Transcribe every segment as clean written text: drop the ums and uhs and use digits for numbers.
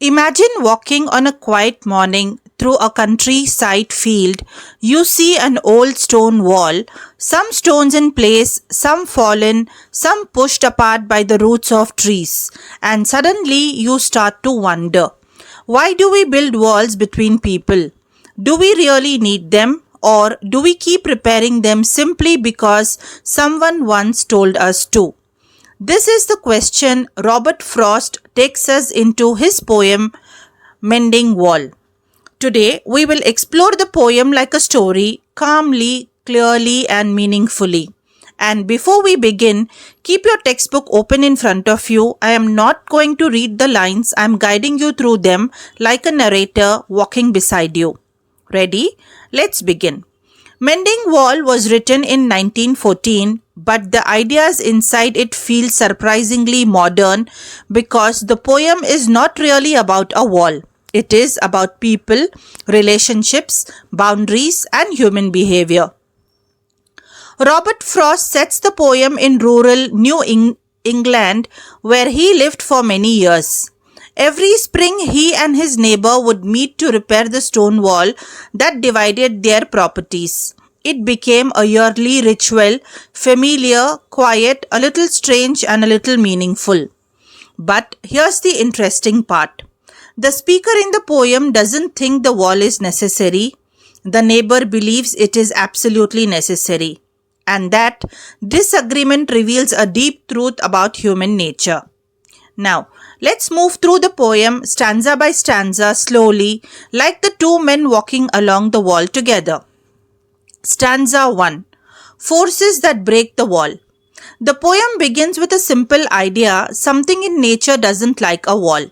Imagine walking on a quiet morning through a countryside field. You see an old stone wall, some stones in place, some fallen, some pushed apart by the roots of trees, and suddenly you start to wonder, why do we build walls between people? Do we really need them? Or do we keep repairing them simply because someone once told us to? This is the question Robert Frost takes us into his poem Mending Wall. Today, we will explore the poem like a story, calmly, clearly, and meaningfully. And before we begin, keep your textbook open in front of you. I am not going to read the lines, I am guiding you through them like a narrator walking beside you. Ready? Let's begin. Mending Wall was written in 1914, but the ideas inside it feel surprisingly modern because the poem is not really about a wall. It is about people, relationships, boundaries, and human behavior. Robert Frost sets the poem in rural England where he lived for many years. Every spring, he and his neighbor would meet to repair the stone wall that divided their properties. It became a yearly ritual, familiar, quiet, a little strange, and a little meaningful. But here's the interesting part. The speaker in the poem doesn't think the wall is necessary. The neighbor believes it is absolutely necessary. And that disagreement reveals a deep truth about human nature. Now, let's move through the poem stanza by stanza slowly, like the two men walking along the wall together. Stanza 1. Forces that break the wall. The poem begins with a simple idea: something in nature doesn't like a wall.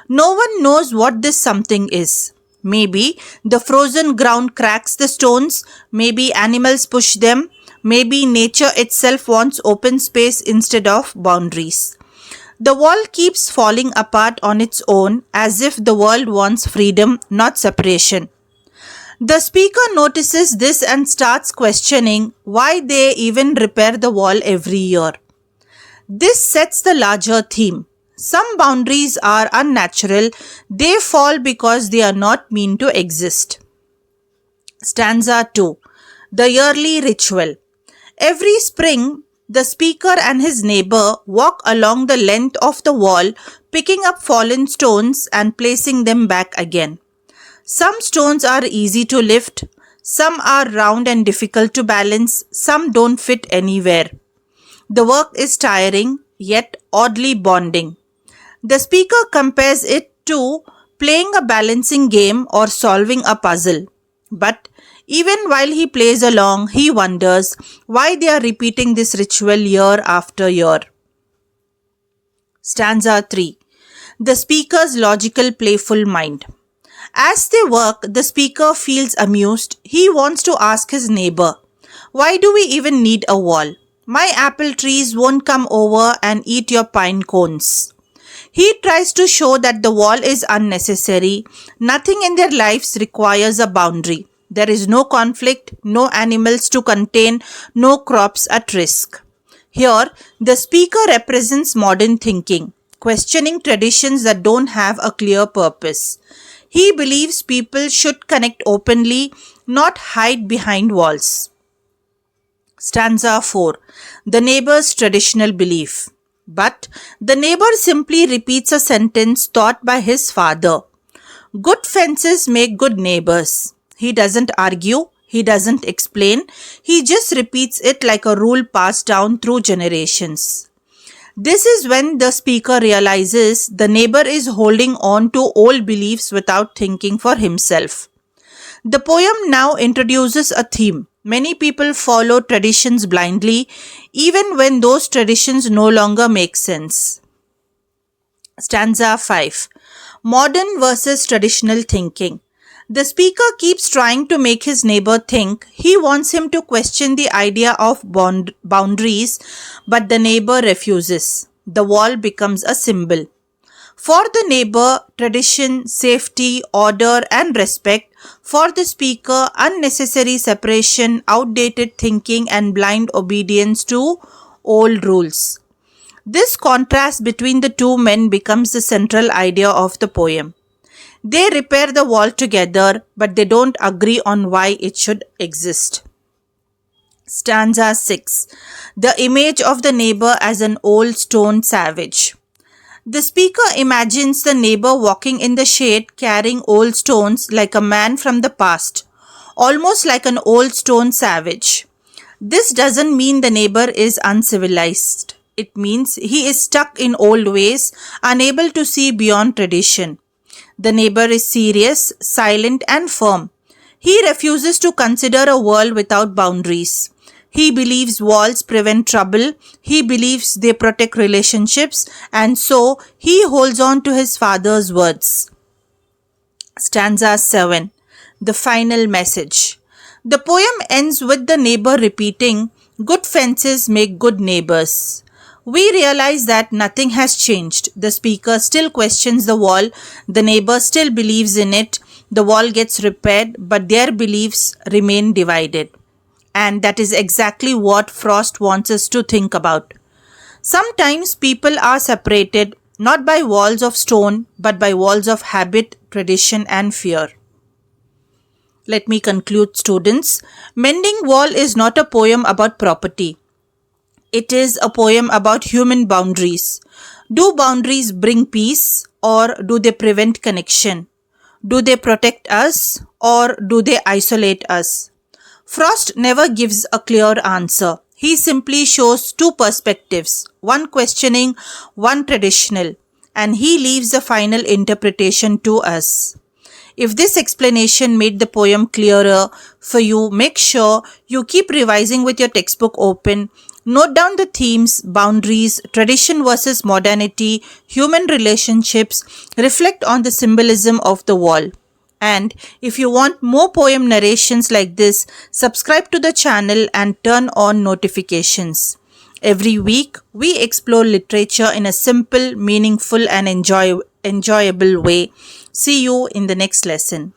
No one knows what this something is. Maybe the frozen ground cracks the stones, maybe animals push them, maybe nature itself wants open space instead of boundaries. The wall keeps falling apart on its own as if the world wants freedom, not separation. The speaker notices this and starts questioning why they even repair the wall every year. This sets the larger theme. Some boundaries are unnatural, they fall because they are not meant to exist. Stanza 2. The yearly ritual. Every spring, the speaker and his neighbor walk along the length of the wall, picking up fallen stones and placing them back again. Some stones are easy to lift, some are round and difficult to balance, some don't fit anywhere. The work is tiring, yet oddly bonding. The speaker compares it to playing a balancing game or solving a puzzle. But even while he plays along, he wonders why they are repeating this ritual year after year. Stanza 3. The speaker's logical, playful mind. As they work, the speaker feels amused. He wants to ask his neighbor, why do we even need a wall? My apple trees won't come over and eat your pine cones. He tries to show that the wall is unnecessary. Nothing in their lives requires a boundary. There is no conflict, no animals to contain, no crops at risk. Here, the speaker represents modern thinking, questioning traditions that don't have a clear purpose. He believes people should connect openly, not hide behind walls. Stanza 4. The neighbor's traditional belief. But the neighbor simply repeats a sentence taught by his father. Good fences make good neighbors. He doesn't argue, he doesn't explain, he just repeats it like a rule passed down through generations. This is when the speaker realizes the neighbor is holding on to old beliefs without thinking for himself. The poem now introduces a theme. Many people follow traditions blindly, even when those traditions no longer make sense. Stanza 5. Modern versus traditional thinking. The speaker keeps trying to make his neighbor think. He wants him to question the idea of boundaries, but the neighbor refuses. The wall becomes a symbol. For the neighbor, tradition, safety, order, and respect. For the speaker, unnecessary separation, outdated thinking, and blind obedience to old rules. This contrast between the two men becomes the central idea of the poem. They repair the wall together, but they don't agree on why it should exist. Stanza 6. The image of the neighbor as an old stone savage. The speaker imagines the neighbor walking in the shade carrying old stones like a man from the past, almost like an old stone savage. This doesn't mean the neighbor is uncivilized. It means he is stuck in old ways, unable to see beyond tradition. The neighbor is serious, silent, and firm. He refuses to consider a world without boundaries. He believes walls prevent trouble, he believes they protect relationships, and so he holds on to his father's words. Stanza 7. The final message. The poem ends with the neighbor repeating, "Good fences make good neighbors." We realize that nothing has changed. The speaker still questions the wall, the neighbor still believes in it, the wall gets repaired, but their beliefs remain divided. And that is exactly what Frost wants us to think about. Sometimes people are separated not by walls of stone, but by walls of habit, tradition, and fear. Let me conclude, students. Mending Wall is not a poem about property. It is a poem about human boundaries. Do boundaries bring peace or do they prevent connection? Do they protect us or do they isolate us? Frost never gives a clear answer. He simply shows two perspectives, one questioning, one traditional, and he leaves the final interpretation to us. If this explanation made the poem clearer for you, make sure you keep revising with your textbook open. Note down the themes, boundaries, tradition versus modernity, human relationships, reflect on the symbolism of the wall. And if you want more poem narrations like this, subscribe to the channel and turn on notifications. Every week, we explore literature in a simple, meaningful, and enjoyable way. See you in the next lesson.